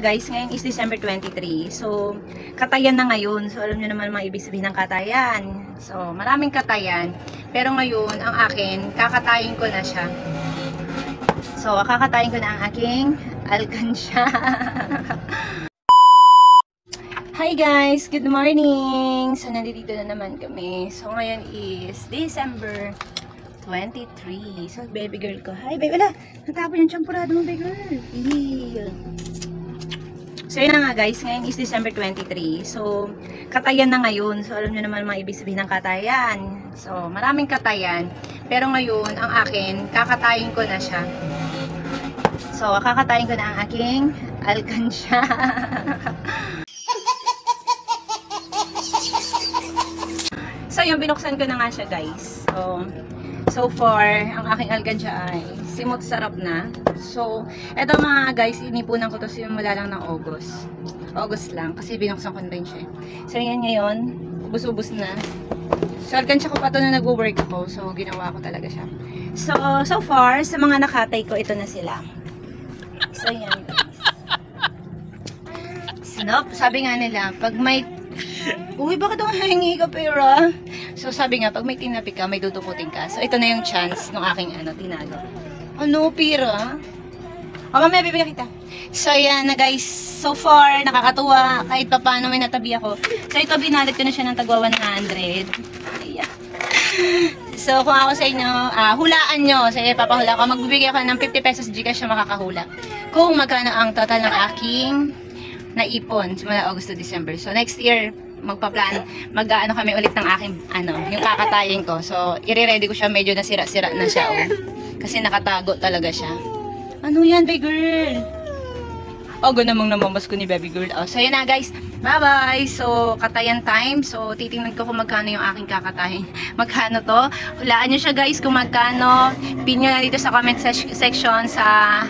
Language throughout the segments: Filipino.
guys, ngayon is December 23. So, katayan na ngayon. So, alam nyo naman mga ibig sabihin ng katayan. So, maraming katayan. Pero ngayon, ang akin, kakatayin ko na siya. So, kakatayin ko na ang aking alkansya. Hi guys! Good morning! So, nandito na naman kami. So, ngayon is December 23. So, baby girl ko. Hi, baby. Wala! Natapon yung champurado mo, baby girl. Ew. So, yun na nga guys. Ngayon is December 23. So, katayan na ngayon. So, alam nyo naman mga ibig sabihin ng katayan. So, maraming katayan. Pero ngayon, ang akin, kakatayin ko na siya. So, kakatayin ko na ang aking alkansya. So, yung binuksan ko na nga siya guys. So far, ang aking alkansya ay simot sarap na. So, eto mga guys, inipunan ko to simula lang ng August. August lang, kasi binuksan ko na rin siya. So, yan ngayon, ubus-ubus na. So, alkansya ko pa to na nag-work ako. So, ginawa ko talaga siya. So far, sa mga nakatay ko, ito na sila. So, yan guys. Sinop, sabi nga nila, pag may uy, bakit ako hingi ka pera? So, sabi nga, pag may tinapi ka, may dudukutin ka. So, ito na yung chance ng aking tinago. Ano, pera? O, mamaya, bibigyan kita. So, yan na guys. So far, nakakatuwa. Kahit pa paano may natabi ako. So, ito, binalit ko na siya ng tagwa 100. Ayan. So, kung ako sa inyo, hulaan nyo. So, papahula ko. Magbibigay ako ng 50 pesos Gcash na makakahula. Kung magkano ang total ng aking naipon simula August to December. So, next year, magpa-plan, mag-ano kami ulit ng aking, yung kakatayin ko. So, i-ready ko siya, medyo nasira-sira na siya, oh. Kasi nakatago talaga siya. Ano yan, baby girl? Oh, ganamang namamos ko ni baby girl. Oh, so, yun na, guys. Bye-bye! So, katayan time. So, titingnan ko kung magkano yung aking kakatayin. Magkano to? Hulaan nyo siya, guys, kung magkano. Pin nyo na dito sa comment section sa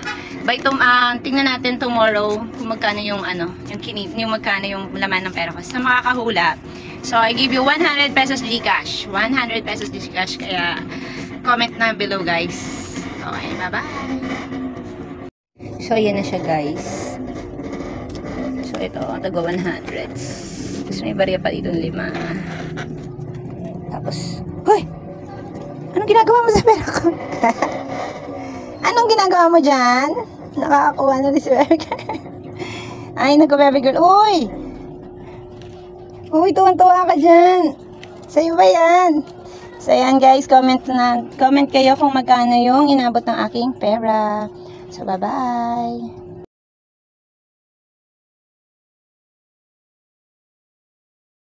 tingnan natin tomorrow kung magkano yung yung magkano yung laman ng pera ko. Sa makakahula. So, I give you 100 pesos Gcash. 100 pesos Gcash. Kaya, comment na below, guys. Okay, bye-bye. So, ayan na siya, guys. So, ito, tago 100. Tapos, may barya pa dito 5. Tapos, hoy! Anong ginagawa mo sa pera ko? Anong ginagawa mo dyan? Nakakakuha na rin si baby girl. Ay, baby girl. Uy! Uy, tuwan-tuwa ka dyan. Sa'yo ba yan? So, yan guys. Comment kayo kung magkano yung inabot ng aking pera. So, bye-bye.